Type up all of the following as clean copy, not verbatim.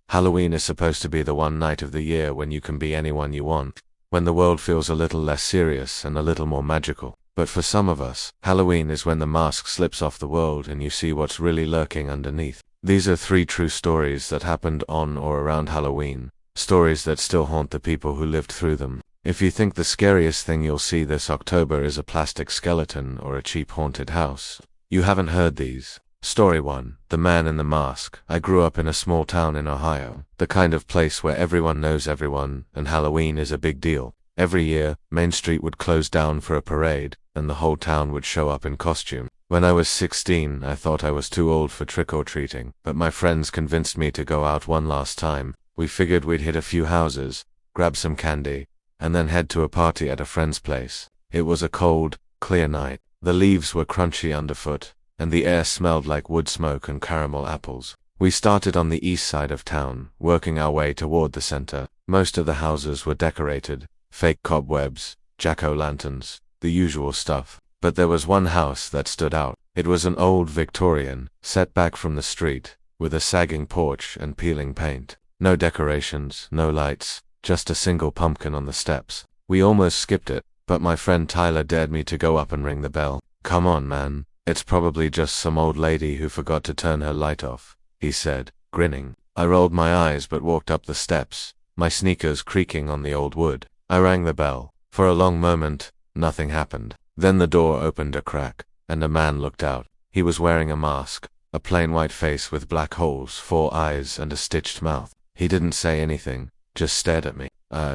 Halloween is supposed to be the one night of the year when you can be anyone you want, when the world feels a little less serious and a little more magical. But for some of us, Halloween is when the mask slips off the world and you see what's really lurking underneath. These are 3 true stories that happened on or around Halloween, stories that still haunt the people who lived through them. If you think the scariest thing you'll see this October is a plastic skeleton or a cheap haunted house, you haven't heard these. Story 1. The Man in the Mask. I grew up in a small town in Ohio, the kind of place where everyone knows everyone, and Halloween is a big deal. Every year, Main Street would close down for a parade, and the whole town would show up in costume. When I was 16, I thought I was too old for trick-or-treating, but my friends convinced me to go out one last time. We figured we'd hit a few houses, grab some candy, and then head to a party at a friend's place. It was a cold, clear night. The leaves were crunchy underfoot, and the air smelled like wood smoke and caramel apples. We started on the east side of town, working our way toward the center. Most of the houses were decorated, fake cobwebs, jack-o'-lanterns, the usual stuff. But there was one house that stood out. It was an old Victorian, set back from the street, with a sagging porch and peeling paint. No decorations, no lights, just a single pumpkin on the steps. We almost skipped it, but my friend Tyler dared me to go up and ring the bell. "Come on, man. It's probably just some old lady who forgot to turn her light off," he said, grinning. I rolled my eyes but walked up the steps, my sneakers creaking on the old wood. I rang the bell. For a long moment, nothing happened. Then the door opened a crack, and a man looked out. He was wearing a mask, a plain white face with black holes, 4 eyes, and a stitched mouth. He didn't say anything, just stared at me.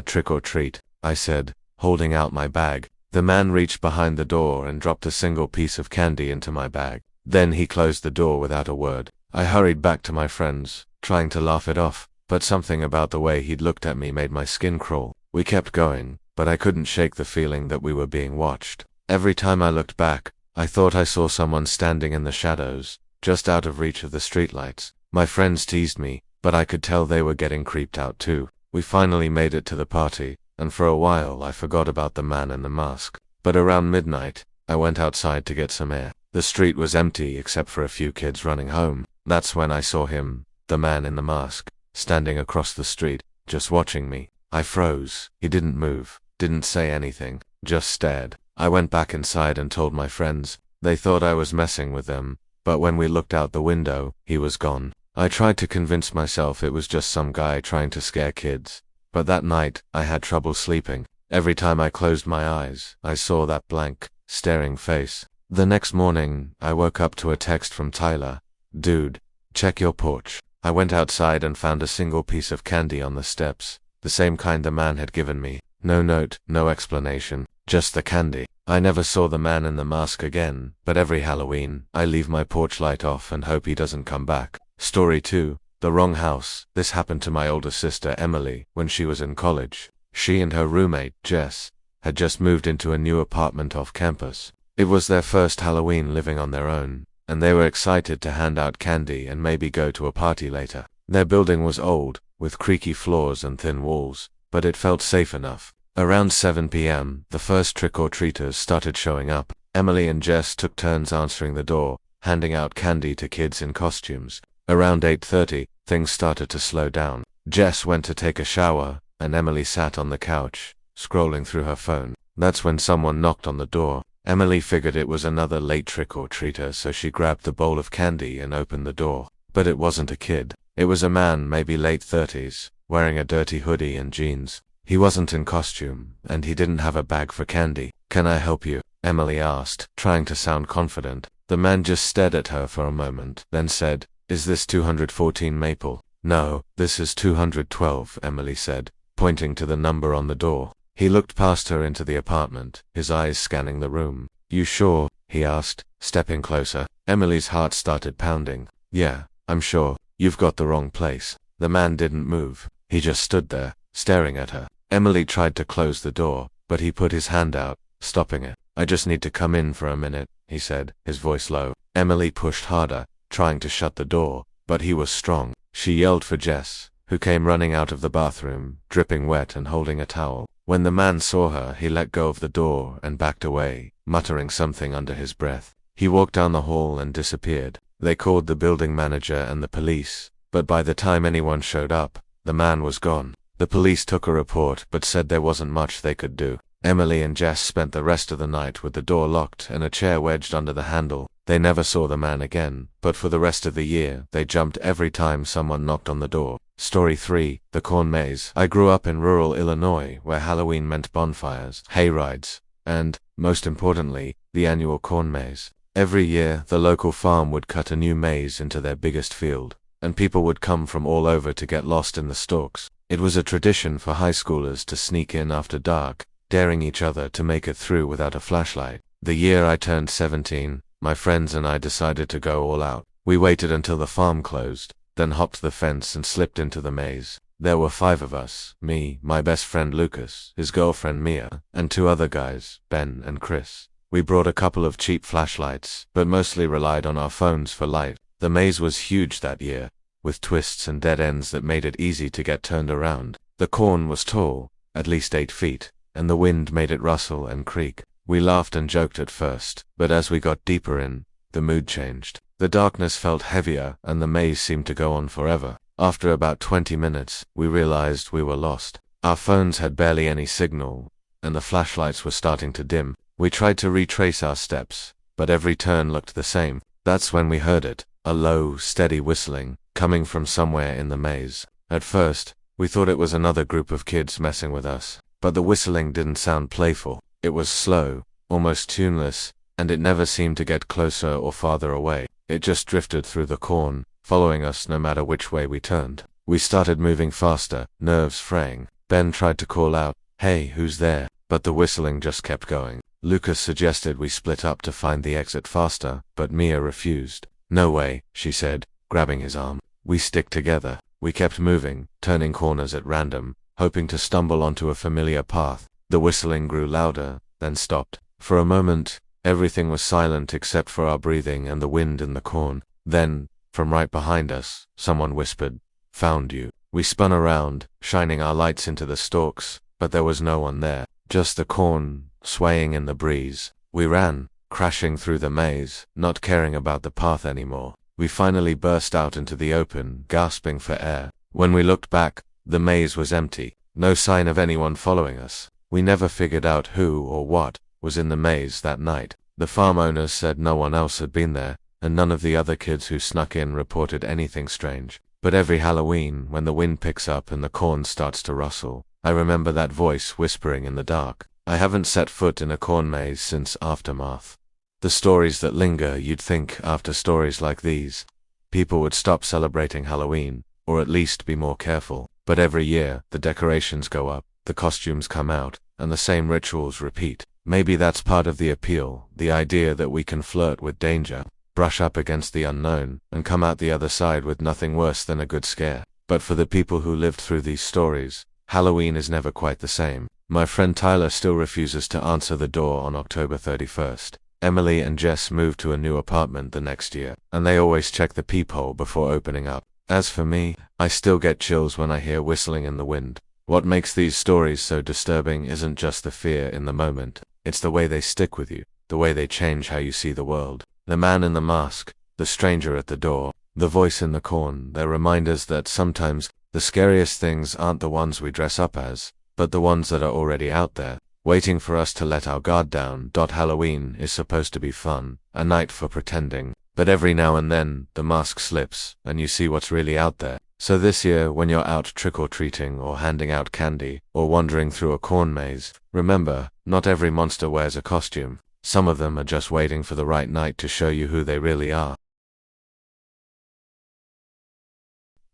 Trick or treat," I said, holding out my bag. The man reached behind the door and dropped a single piece of candy into my bag. Then he closed the door without a word. I hurried back to my friends, trying to laugh it off, but something about the way he'd looked at me made my skin crawl. We kept going, but I couldn't shake the feeling that we were being watched. Every time I looked back, I thought I saw someone standing in the shadows, just out of reach of the streetlights. My friends teased me, but I could tell they were getting creeped out too. We finally made it to the party, and for a while I forgot about the man in the mask. But around midnight, I went outside to get some air. The street was empty except for a few kids running home. That's when I saw him, the man in the mask, standing across the street, just watching me. I froze. He didn't move, didn't say anything, just stared. I went back inside and told my friends. They thought I was messing with them, but when we looked out the window, he was gone. I tried to convince myself it was just some guy trying to scare kids, but that night, I had trouble sleeping. Every time I closed my eyes, I saw that blank, staring face. The next morning, I woke up to a text from Tyler. "Dude, check your porch." I went outside and found a single piece of candy on the steps, the same kind the man had given me. No note, no explanation, just the candy. I never saw the man in the mask again, but every Halloween, I leave my porch light off and hope he doesn't come back. Story 2. The Wrong House. This happened to my older sister Emily when she was in college. She and her roommate, Jess, had just moved into a new apartment off campus. It was their first Halloween living on their own, and they were excited to hand out candy and maybe go to a party later. Their building was old, with creaky floors and thin walls, but it felt safe enough. Around 7 p.m., the first trick-or-treaters started showing up. Emily and Jess took turns answering the door, handing out candy to kids in costumes. Around 8:30, things started to slow down. Jess went to take a shower, and Emily sat on the couch, scrolling through her phone. That's when someone knocked on the door. Emily figured it was another late trick-or-treater, so she grabbed the bowl of candy and opened the door. But it wasn't a kid. It was a man, maybe late 30s, wearing a dirty hoodie and jeans. He wasn't in costume, and he didn't have a bag for candy. "Can I help you?" Emily asked, trying to sound confident. The man just stared at her for a moment, then said, "Is this 214 Maple?" "No, this is 212, Emily said, pointing to the number on the door. He looked past her into the apartment, his eyes scanning the room. "You sure?" he asked, stepping closer. Emily's heart started pounding. "Yeah, I'm sure. You've got the wrong place." The man didn't move. He just stood there, staring at her. Emily tried to close the door, but he put his hand out, stopping it. "I just need to come in for a minute," he said, his voice low. Emily pushed harder, trying to shut the door, but he was strong. She yelled for Jess, who came running out of the bathroom, dripping wet and holding a towel. When the man saw her, he let go of the door and backed away, muttering something under his breath. He walked down the hall and disappeared. They called the building manager and the police, but by the time anyone showed up, the man was gone. The police took a report but said there wasn't much they could do. Emily and Jess spent the rest of the night with the door locked and a chair wedged under the handle. They never saw the man again, but for the rest of the year, they jumped every time someone knocked on the door. Story 3, The Corn Maze. I grew up in rural Illinois, where Halloween meant bonfires, hay rides, and, most importantly, the annual corn maze. Every year, the local farm would cut a new maze into their biggest field, and people would come from all over to get lost in the stalks. It was a tradition for high schoolers to sneak in after dark, daring each other to make it through without a flashlight. The year I turned 17, my friends and I decided to go all out. We waited until the farm closed, then hopped the fence and slipped into the maze. There were 5 of us, me, my best friend Lucas, his girlfriend Mia, and 2 other guys, Ben and Chris. We brought a couple of cheap flashlights, but mostly relied on our phones for light. The maze was huge that year, with twists and dead ends that made it easy to get turned around. The corn was tall, at least 8 feet, and the wind made it rustle and creak. We laughed and joked at first, but as we got deeper in, the mood changed. The darkness felt heavier, and the maze seemed to go on forever. After about 20 minutes, we realized we were lost. Our phones had barely any signal, and the flashlights were starting to dim. We tried to retrace our steps, but every turn looked the same. That's when we heard it, a low, steady whistling, coming from somewhere in the maze. At first, we thought it was another group of kids messing with us, but the whistling didn't sound playful. It was slow, almost tuneless, and it never seemed to get closer or farther away. It just drifted through the corn, following us no matter which way we turned. We started moving faster, nerves fraying. Ben tried to call out, "Hey, who's there?" but the whistling just kept going. Lucas suggested we split up to find the exit faster, but Mia refused. "No way," she said, grabbing his arm. "We stick together." We kept moving, turning corners at random, hoping to stumble onto a familiar path. The whistling grew louder, then stopped. For a moment, everything was silent except for our breathing and the wind in the corn. Then, from right behind us, someone whispered, "Found you." We spun around, shining our lights into the stalks, but there was no one there, just the corn, swaying in the breeze. We ran, crashing through the maze, not caring about the path anymore. We finally burst out into the open, gasping for air. When we looked back, the maze was empty. No sign of anyone following us. We never figured out who or what was in the maze that night. The farm owners said no one else had been there, and none of the other kids who snuck in reported anything strange. But every Halloween, when the wind picks up and the corn starts to rustle, I remember that voice whispering in the dark. I haven't set foot in a corn maze since Aftermath. The stories that linger, you'd think after stories like these, people would stop celebrating Halloween, or at least be more careful. But every year, the decorations go up, the costumes come out, and the same rituals repeat. Maybe that's part of the appeal, the idea that we can flirt with danger, brush up against the unknown, and come out the other side with nothing worse than a good scare. But for the people who lived through these stories, Halloween is never quite the same. My friend Tyler still refuses to answer the door on October 31st. Emily and Jess moved to a new apartment the next year, and they always check the peephole before opening up. As for me, I still get chills when I hear whistling in the wind. What makes these stories so disturbing isn't just the fear in the moment, it's the way they stick with you, the way they change how you see the world. The man in the mask, the stranger at the door, the voice in the corn, they're reminders that sometimes the scariest things aren't the ones we dress up as, but the ones that are already out there, waiting for us to let our guard down. Halloween is supposed to be fun, a night for pretending, but every now and then, the mask slips, and you see what's really out there. So this year, when you're out trick-or-treating or handing out candy, or wandering through a corn maze, remember, not every monster wears a costume. Some of them are just waiting for the right night to show you who they really are.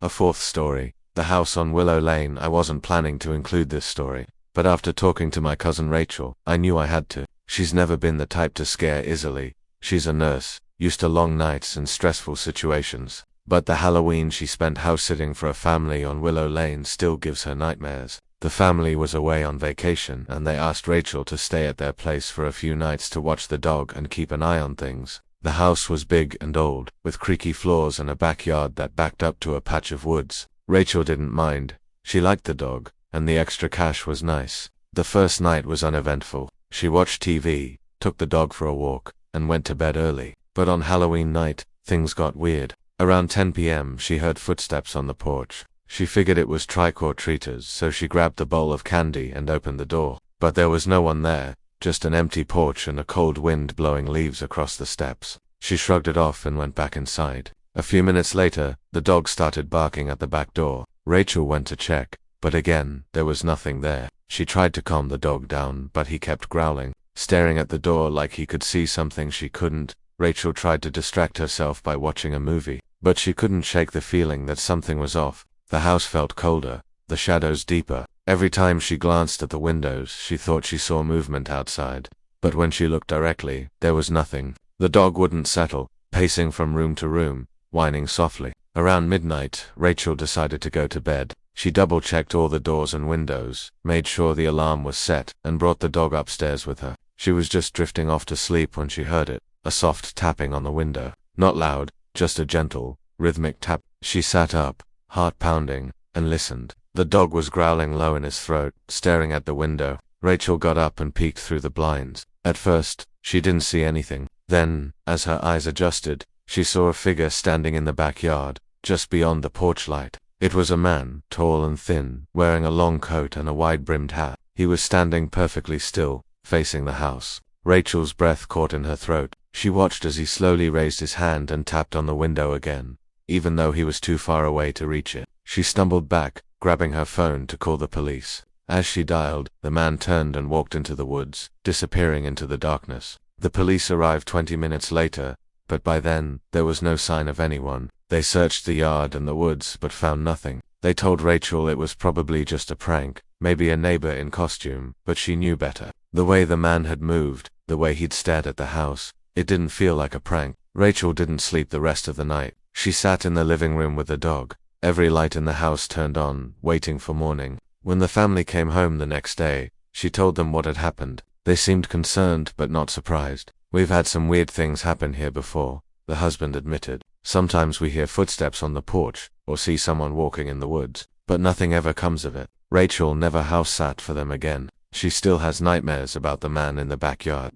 A fourth story. The house on Willow Lane. I wasn't planning to include this story, but after talking to my cousin Rachel, I knew I had to. She's never been the type to scare easily. She's a nurse, used to long nights and stressful situations. But the Halloween she spent house-sitting for a family on Willow Lane still gives her nightmares. The family was away on vacation, and they asked Rachel to stay at their place for a few nights to watch the dog and keep an eye on things. The house was big and old, with creaky floors and a backyard that backed up to a patch of woods. Rachel didn't mind. She liked the dog, and the extra cash was nice. The first night was uneventful. She watched TV, took the dog for a walk, and went to bed early. But on Halloween night, things got weird. Around 10 p.m., she heard footsteps on the porch. She figured it was trick-or-treaters, so she grabbed the bowl of candy and opened the door. But there was no one there, just an empty porch and a cold wind blowing leaves across the steps. She shrugged it off and went back inside. A few minutes later, the dog started barking at the back door. Rachel went to check, but again, there was nothing there. She tried to calm the dog down, but he kept growling, staring at the door like he could see something she couldn't. Rachel tried to distract herself by watching a movie, but she couldn't shake the feeling that something was off. The house felt colder, the shadows deeper. Every time she glanced at the windows, she thought she saw movement outside. But when she looked directly, there was nothing. The dog wouldn't settle, pacing from room to room, whining softly. Around midnight, Rachel decided to go to bed. She double-checked all the doors and windows, made sure the alarm was set, and brought the dog upstairs with her. She was just drifting off to sleep when she heard it, a soft tapping on the window. Not loud, just a gentle, rhythmic tap. She sat up, heart pounding, and listened. The dog was growling low in his throat, staring at the window. Rachel got up and peeked through the blinds. At first, she didn't see anything. Then, as her eyes adjusted, she saw a figure standing in the backyard, just beyond the porch light. It was a man, tall and thin, wearing a long coat and a wide-brimmed hat. He was standing perfectly still, facing the house. Rachel's breath caught in her throat. She watched as he slowly raised his hand and tapped on the window again, even though he was too far away to reach it. She stumbled back, grabbing her phone to call the police. As she dialed, the man turned and walked into the woods, disappearing into the darkness. The police arrived 20 minutes later, but by then, there was no sign of anyone. They searched the yard and the woods, but found nothing. They told Rachel it was probably just a prank, maybe a neighbor in costume, but she knew better. The way the man had moved, the way he'd stared at the house, it didn't feel like a prank. Rachel didn't sleep the rest of the night. She sat in the living room with the dog, every light in the house turned on, waiting for morning. When the family came home the next day, she told them what had happened. They seemed concerned but not surprised. "We've had some weird things happen here before," the husband admitted. "Sometimes we hear footsteps on the porch, or see someone walking in the woods, but nothing ever comes of it." Rachel never house sat for them again. She still has nightmares about the man in the backyard.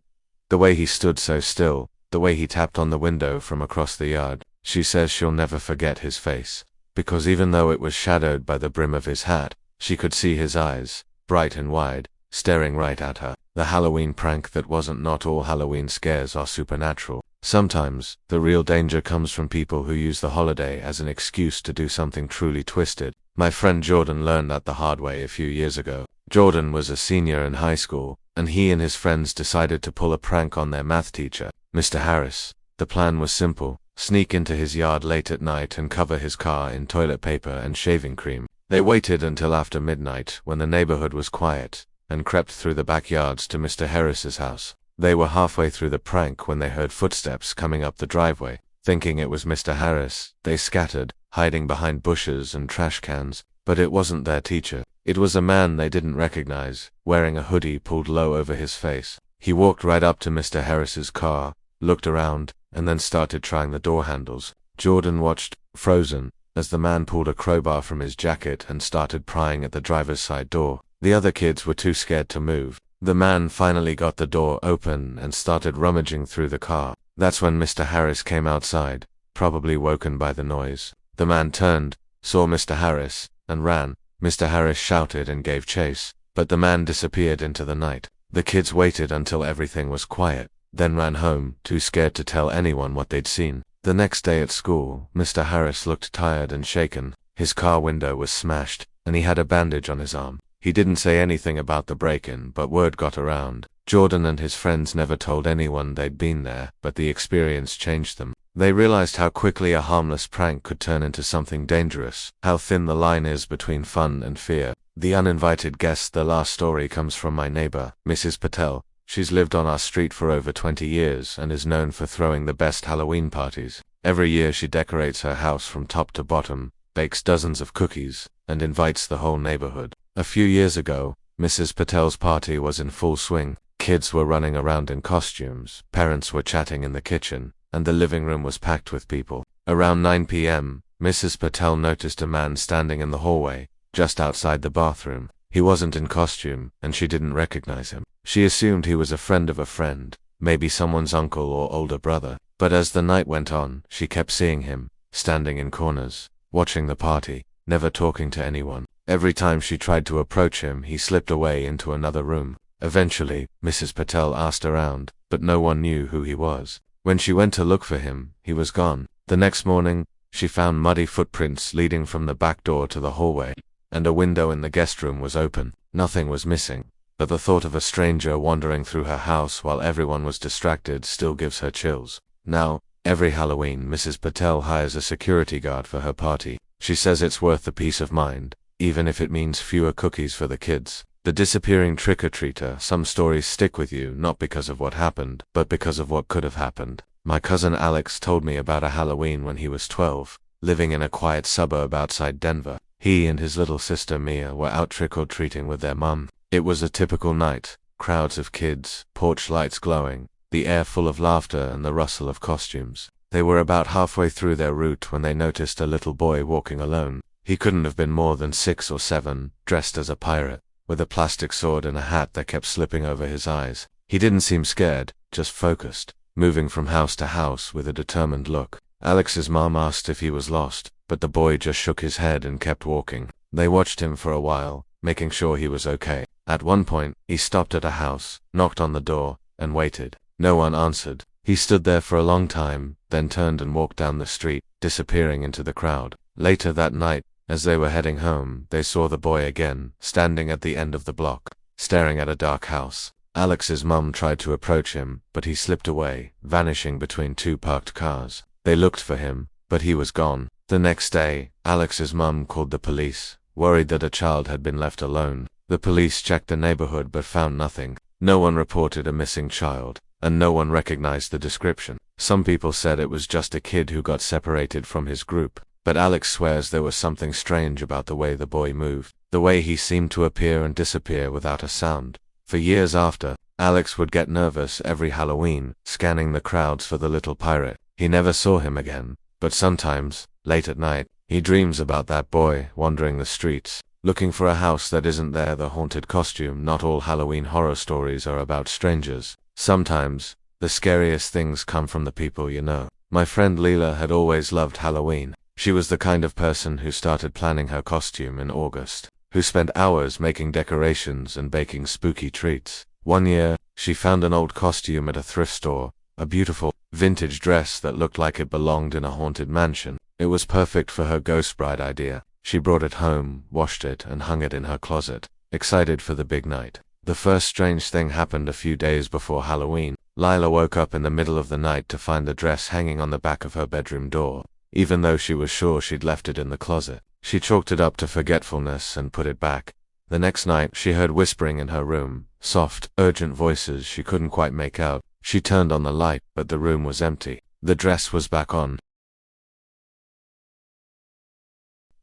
The way he stood so still, the way he tapped on the window from across the yard. She says she'll never forget his face, because even though it was shadowed by the brim of his hat, she could see his eyes, bright and wide, staring right at her. The Halloween prank that wasn't. Not all Halloween scares are supernatural. Sometimes, the real danger comes from people who use the holiday as an excuse to do something truly twisted. My friend Jordan learned that the hard way a few years ago. Jordan was a senior in high school, and he and his friends decided to pull a prank on their math teacher, Mr. Harris. The plan was simple: sneak into his yard late at night and cover his car in toilet paper and shaving cream. They waited until after midnight, when the neighborhood was quiet, and crept through the backyards to Mr. Harris's house. They were halfway through the prank when they heard footsteps coming up the driveway. Thinking it was Mr. Harris, they scattered, hiding behind bushes and trash cans. But it wasn't their teacher. It was a man they didn't recognize, wearing a hoodie pulled low over his face. He walked right up to Mr. Harris's car, looked around, and then started trying the door handles. Jordan watched, frozen, as the man pulled a crowbar from his jacket and started prying at the driver's side door. The other kids were too scared to move. The man finally got the door open and started rummaging through the car. That's when Mr. Harris came outside, probably woken by the noise. The man turned, saw Mr. Harris, and ran. Mr. Harris shouted and gave chase, but the man disappeared into the night. The kids waited until everything was quiet, then ran home, too scared to tell anyone what they'd seen. The next day at school, Mr. Harris looked tired and shaken. His car window was smashed, and he had a bandage on his arm. He didn't say anything about the break-in, but word got around. Jordan and his friends never told anyone they'd been there, but the experience changed them. They realized how quickly a harmless prank could turn into something dangerous, how thin the line is between fun and fear. The uninvited guest. The last story comes from my neighbor, Mrs. Patel. She's lived on our street for over 20 years and is known for throwing the best Halloween parties. Every year she decorates her house from top to bottom, bakes dozens of cookies, and invites the whole neighborhood. A few years ago, Mrs. Patel's party was in full swing. Kids were running around in costumes, parents were chatting in the kitchen, and the living room was packed with people. Around 9 p.m., Mrs. Patel noticed a man standing in the hallway, just outside the bathroom. He wasn't in costume, and she didn't recognize him. She assumed he was a friend of a friend, maybe someone's uncle or older brother. But as the night went on, she kept seeing him. standing in corners, watching the party, never talking to anyone. Every time she tried to approach him, he slipped away into another room. Eventually, Mrs. Patel asked around, but no one knew who he was. When she went to look for him, he was gone. The next morning, she found muddy footprints leading from the back door to the hallway, and a window in the guest room was open. Nothing was missing, but the thought of a stranger wandering through her house while everyone was distracted still gives her chills. Now, every Halloween, Mrs. Patel hires a security guard for her party. She says it's worth the peace of mind, even if it means fewer cookies for the kids. The disappearing trick-or-treater. Some stories stick with you not because of what happened, but because of what could have happened. My cousin Alex told me about a Halloween when he was 12, living in a quiet suburb outside Denver. He and his little sister Mia were out trick-or-treating with their mum. It was a typical night, crowds of kids, porch lights glowing, the air full of laughter and the rustle of costumes. They were about halfway through their route when they noticed a little boy walking alone. He couldn't have been more than 6 or 7, dressed as a pirate, with a plastic sword and a hat that kept slipping over his eyes. He didn't seem scared, just focused, moving from house to house with a determined look. Alex's mom asked if he was lost, but the boy just shook his head and kept walking. They watched him for a while, making sure he was okay. At one point, he stopped at a house, knocked on the door, and waited. No one answered. He stood there for a long time, then turned and walked down the street, disappearing into the crowd. Later that night, as they were heading home, they saw the boy again, standing at the end of the block, staring at a dark house. Alex's mum tried to approach him, but he slipped away, vanishing between 2 parked cars. They looked for him, but he was gone. The next day, Alex's mum called the police, worried that a child had been left alone. The police checked the neighborhood but found nothing. No one reported a missing child, and no one recognized the description. Some people said it was just a kid who got separated from his group, but Alex swears there was something strange about the way the boy moved, the way he seemed to appear and disappear without a sound. For years after, Alex would get nervous every Halloween, scanning the crowds for the little pirate. He never saw him again, but sometimes, late at night, he dreams about that boy wandering the streets, looking for a house that isn't there. The haunted costume. Not all Halloween horror stories are about strangers. Sometimes, the scariest things come from the people you know. My friend Leela had always loved Halloween. She was the kind of person who started planning her costume in August, who spent hours making decorations and baking spooky treats. One year, she found an old costume at a thrift store, a beautiful, vintage dress that looked like it belonged in a haunted mansion. It was perfect for her ghost bride idea. She brought it home, washed it, and hung it in her closet, excited for the big night. The first strange thing happened a few days before Halloween. Lila woke up in the middle of the night to find the dress hanging on the back of her bedroom door, even though she was sure she'd left it in the closet. She chalked it up to forgetfulness and put it back. The next night, she heard whispering in her room, soft, urgent voices she couldn't quite make out. She turned on the light, but the room was empty. The dress was back on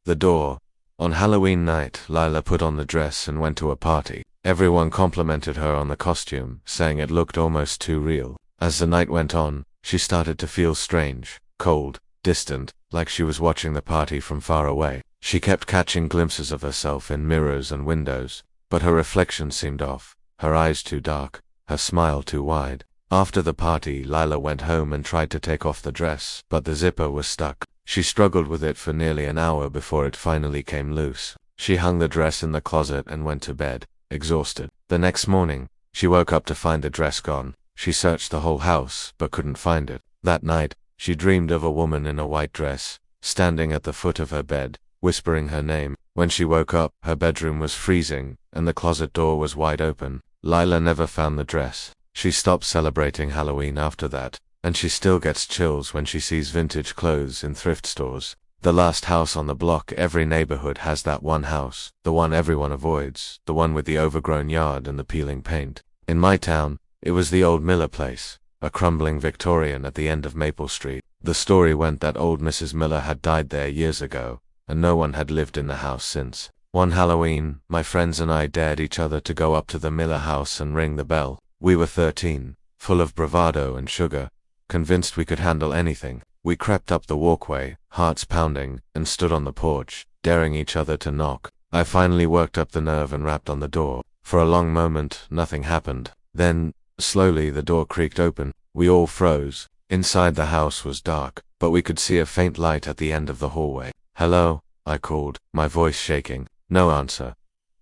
the door. On Halloween night, Lila put on the dress and went to a party. Everyone complimented her on the costume, saying it looked almost too real. As the night went on, she started to feel strange, cold, distant, like she was watching the party from far away. She kept catching glimpses of herself in mirrors and windows, but her reflection seemed off, her eyes too dark, her smile too wide. After the party, Lila went home and tried to take off the dress, but the zipper was stuck. She struggled with it for nearly an hour before it finally came loose. She hung the dress in the closet and went to bed, exhausted. The next morning, she woke up to find the dress gone. She searched the whole house, but couldn't find it. That night, she dreamed of a woman in a white dress, standing at the foot of her bed, whispering her name. When she woke up, her bedroom was freezing, and the closet door was wide open. Lila never found the dress. She stopped celebrating Halloween after that, and she still gets chills when she sees vintage clothes in thrift stores. The last house on the block. Every neighborhood has that one house, the one everyone avoids, the one with the overgrown yard and the peeling paint. In my town, it was the old Miller place, a crumbling Victorian at the end of Maple Street. The story went that old Mrs. Miller had died there years ago, and no one had lived in the house since. One Halloween, my friends and I dared each other to go up to the Miller house and ring the bell. We were 13, full of bravado and sugar, convinced we could handle anything. We crept up the walkway, hearts pounding, and stood on the porch, daring each other to knock. I finally worked up the nerve and rapped on the door. For a long moment, nothing happened. Then, slowly, the door creaked open. We all froze. Inside the house was dark, but we could see a faint light at the end of the hallway. "Hello?" I called, my voice shaking. No answer.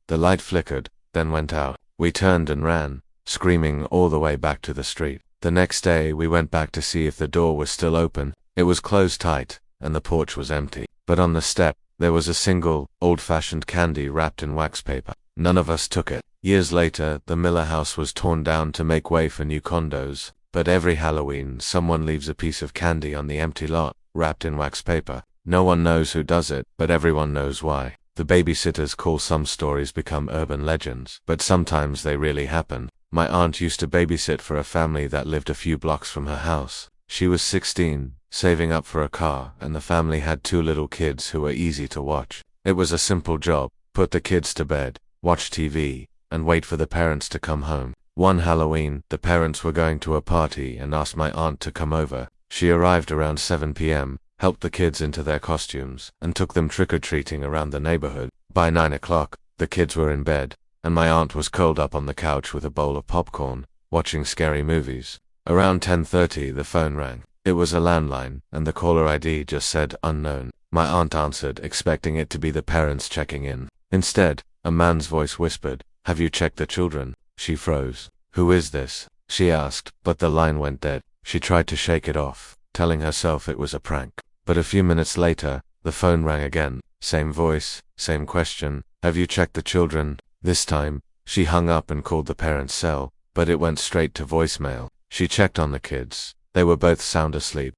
The light flickered, then went out. We turned and ran, screaming all the way back to the street. The next day, we went back to see if the door was still open. It was closed tight, and the porch was empty. But on the step, there was a single, old-fashioned candy wrapped in wax paper. None of us took it. Years later, the Miller house was torn down to make way for new condos, but every Halloween, someone leaves a piece of candy on the empty lot, wrapped in wax paper. No one knows who does it, but everyone knows why. The babysitters call some stories become urban legends, but sometimes they really happen. My aunt used to babysit for a family that lived a few blocks from her house. She was 16, saving up for a car, and the family had 2 little kids who were easy to watch. It was a simple job: put the kids to bed, watch TV, and wait for the parents to come home. One Halloween, the parents were going to a party and asked my aunt to come over. She arrived around 7 p.m., helped the kids into their costumes, and took them trick-or-treating around the neighborhood. By 9 o'clock, the kids were in bed, and my aunt was curled up on the couch with a bowl of popcorn, watching scary movies. Around 10:30, the phone rang. It was a landline, and the caller ID just said unknown. My aunt answered, expecting it to be the parents checking in. Instead, a man's voice whispered, "Have you checked the children?" She froze. "Who is this?" she asked, but the line went dead. She tried to shake it off, telling herself it was a prank. But a few minutes later, the phone rang again. Same voice, same question. "Have you checked the children?" This time, she hung up and called the parents' cell, but it went straight to voicemail. She checked on the kids. They were both sound asleep.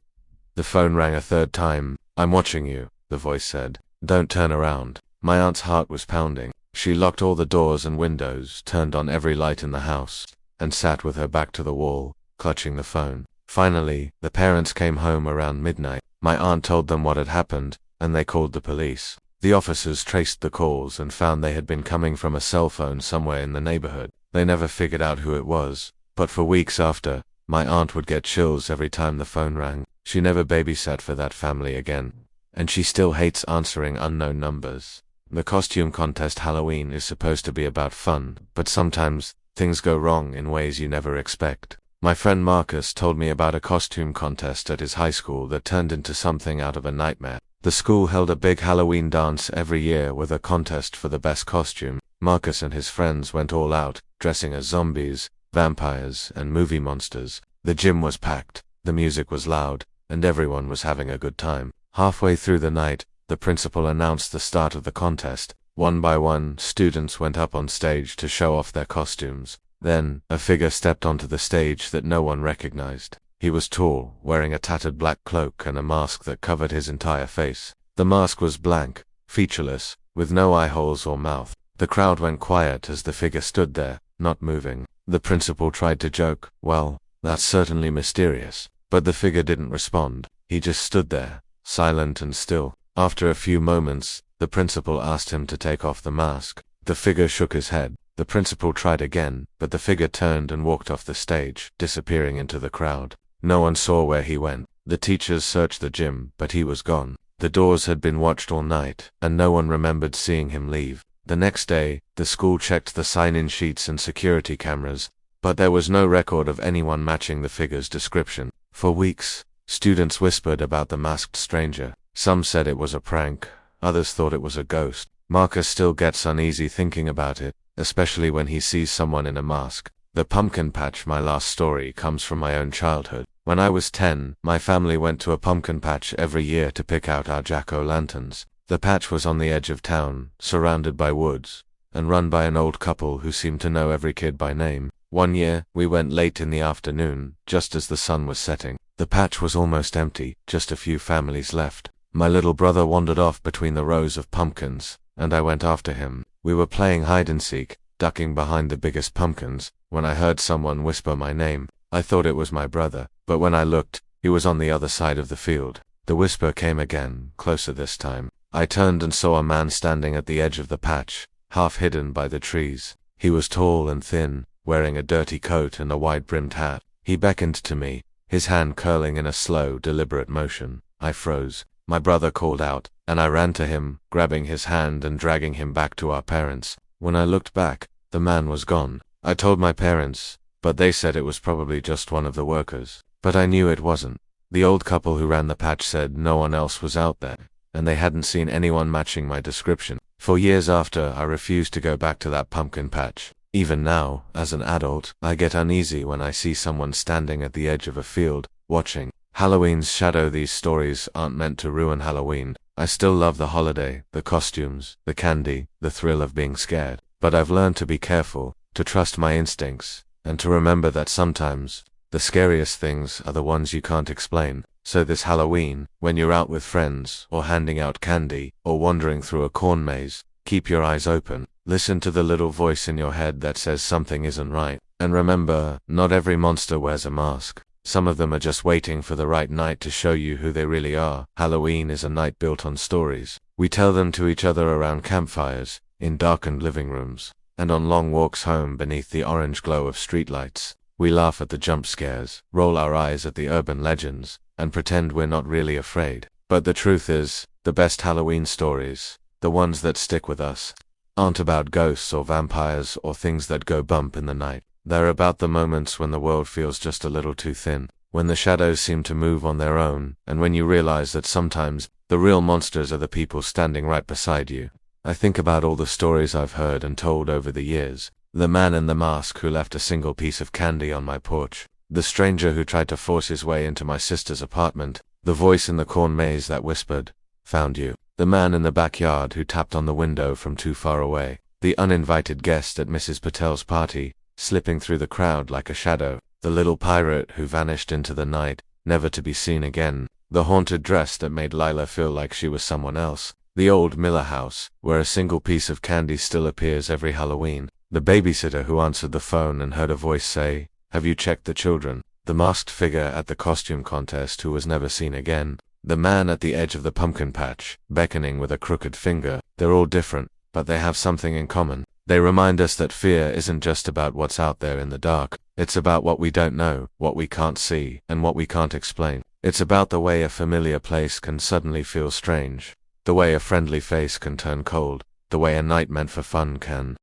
The phone rang a third time. "I'm watching you," the voice said. "Don't turn around." My aunt's heart was pounding. She locked all the doors and windows, turned on every light in the house, and sat with her back to the wall, clutching the phone. Finally, the parents came home around midnight. My aunt told them what had happened, and they called the police. The officers traced the calls and found they had been coming from a cell phone somewhere in the neighborhood. They never figured out who it was, but for weeks after, my aunt would get chills every time the phone rang. She never babysat for that family again, and she still hates answering unknown numbers. The costume contest Halloween is supposed to be about fun, but sometimes things go wrong in ways you never expect. My friend Marcus told me about a costume contest at his high school that turned into something out of a nightmare. The school held a big Halloween dance every year with a contest for the best costume. Marcus and his friends went all out, dressing as zombies, vampires, and movie monsters. The gym was packed, the music was loud, and everyone was having a good time. Halfway through the night, the principal announced the start of the contest. One by one, students went up on stage to show off their costumes. Then, a figure stepped onto the stage that no one recognized. He was tall, wearing a tattered black cloak and a mask that covered his entire face. The mask was blank, featureless, with no eye holes or mouth. The crowd went quiet as the figure stood there, not moving. The principal tried to joke, "Well, that's certainly mysterious." But the figure didn't respond. He just stood there, silent and still. After a few moments, the principal asked him to take off the mask. The figure shook his head. The principal tried again, but the figure turned and walked off the stage, disappearing into the crowd. No one saw where he went. The teachers searched the gym, but he was gone. The doors had been watched all night, and no one remembered seeing him leave. The next day, the school checked the sign-in sheets and security cameras, but there was no record of anyone matching the figure's description. For weeks, students whispered about the masked stranger. Some said it was a prank, others thought it was a ghost. Marcus still gets uneasy thinking about it, especially when he sees someone in a mask. The pumpkin patch, my last story, comes from my own childhood. When I was 10, my family went to a pumpkin patch every year to pick out our jack-o'-lanterns. The patch was on the edge of town, surrounded by woods, and run by an old couple who seemed to know every kid by name. One year, we went late in the afternoon, just as the sun was setting. The patch was almost empty, just a few families left. My little brother wandered off between the rows of pumpkins, and I went after him. We were playing hide-and-seek, ducking behind the biggest pumpkins, when I heard someone whisper my name. I thought it was my brother, but when I looked, he was on the other side of the field. The whisper came again, closer this time. I turned and saw a man standing at the edge of the patch, half hidden by the trees. He was tall and thin, wearing a dirty coat and a wide-brimmed hat. He beckoned to me, his hand curling in a slow, deliberate motion. I froze. My brother called out, and I ran to him, grabbing his hand and dragging him back to our parents. When I looked back, the man was gone. I told my parents, but they said it was probably just one of the workers. But I knew it wasn't. The old couple who ran the patch said no one else was out there, and they hadn't seen anyone matching my description. For years after, I refused to go back to that pumpkin patch. Even now, as an adult, I get uneasy when I see someone standing at the edge of a field, watching. Halloween's shadow. These stories aren't meant to ruin Halloween. I still love the holiday, the costumes, the candy, the thrill of being scared. But I've learned to be careful, to trust my instincts, and to remember that sometimes, the scariest things are the ones you can't explain. So this Halloween, when you're out with friends, or handing out candy, or wandering through a corn maze, keep your eyes open. Listen to the little voice in your head that says something isn't right. And remember, not every monster wears a mask. Some of them are just waiting for the right night to show you who they really are. Halloween is a night built on stories. We tell them to each other around campfires, in darkened living rooms, and on long walks home beneath the orange glow of streetlights. We laugh at the jump scares, roll our eyes at the urban legends, and pretend we're not really afraid. But the truth is, the best Halloween stories, the ones that stick with us, aren't about ghosts or vampires or things that go bump in the night. They're about the moments when the world feels just a little too thin, when the shadows seem to move on their own, and when you realize that sometimes the real monsters are the people standing right beside you. I think about all the stories I've heard and told over the years. The man in the mask who left a single piece of candy on my porch. The stranger who tried to force his way into my sister's apartment. The voice in the corn maze that whispered, "Found you." The man in the backyard who tapped on the window from too far away. The uninvited guest at Mrs. Patel's party, slipping through the crowd like a shadow. The little pirate who vanished into the night, never to be seen again. The haunted dress that made Lila feel like she was someone else. The old Miller house, where a single piece of candy still appears every Halloween. The babysitter who answered the phone and heard a voice say, "Have you checked the children?" The masked figure at the costume contest who was never seen again. The man at the edge of the pumpkin patch, beckoning with a crooked finger. They're all different, but they have something in common. They remind us that fear isn't just about what's out there in the dark. It's about what we don't know, what we can't see, and what we can't explain. It's about the way a familiar place can suddenly feel strange. The way a friendly face can turn cold. The way a night meant for fun can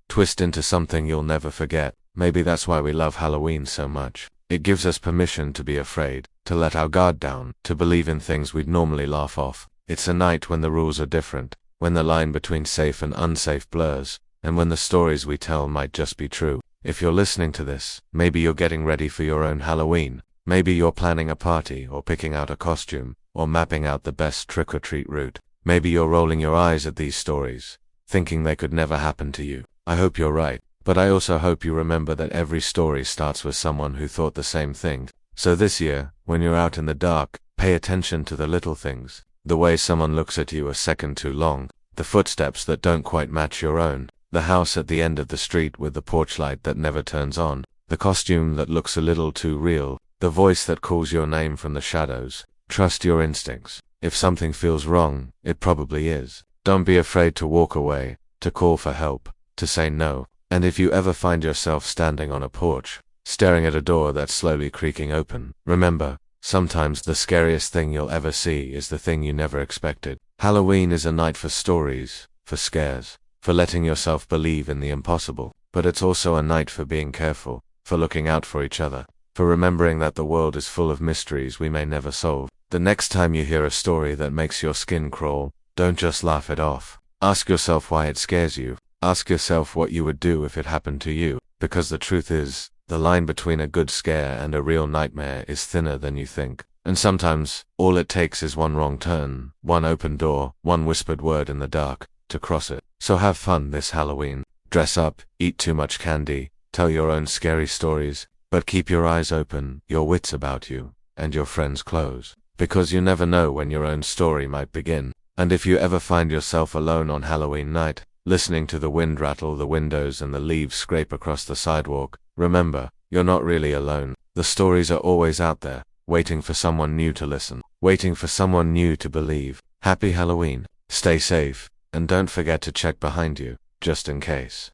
twist into something you'll never forget. Maybe that's why we love Halloween so much. It gives us permission to be afraid, to let our guard down, to believe in things we'd normally laugh off. It's a night when the rules are different, when the line between safe and unsafe blurs, and when the stories we tell might just be true. If you're listening to this, maybe you're getting ready for your own Halloween. Maybe you're planning a party, or picking out a costume, or mapping out the best trick-or-treat route. Maybe you're rolling your eyes at these stories, thinking they could never happen to you. I hope you're right, but I also hope you remember that every story starts with someone who thought the same thing. So this year, when you're out in the dark, pay attention to the little things. The way someone looks at you a second too long, the footsteps that don't quite match your own, the house at the end of the street with the porch light that never turns on, the costume that looks a little too real, the voice that calls your name from the shadows. Trust your instincts. If something feels wrong, it probably is. Don't be afraid to walk away, to call for help, to say no. And if you ever find yourself standing on a porch, staring at a door that's slowly creaking open, remember, sometimes the scariest thing you'll ever see is the thing you never expected. Halloween is a night for stories, for scares, for letting yourself believe in the impossible. But it's also a night for being careful, for looking out for each other, for remembering that the world is full of mysteries we may never solve. The next time you hear a story that makes your skin crawl, don't just laugh it off. Ask yourself why it scares you. Ask yourself what you would do if it happened to you. Because the truth is, the line between a good scare and a real nightmare is thinner than you think. And sometimes, all it takes is one wrong turn, one open door, one whispered word in the dark, to cross it. So have fun this Halloween. Dress up, eat too much candy, tell your own scary stories, but keep your eyes open, your wits about you, and your friends close. Because you never know when your own story might begin. And if you ever find yourself alone on Halloween night, listening to the wind rattle the windows and the leaves scrape across the sidewalk, remember, you're not really alone. The stories are always out there, waiting for someone new to listen, waiting for someone new to believe. Happy Halloween, stay safe, and don't forget to check behind you, just in case.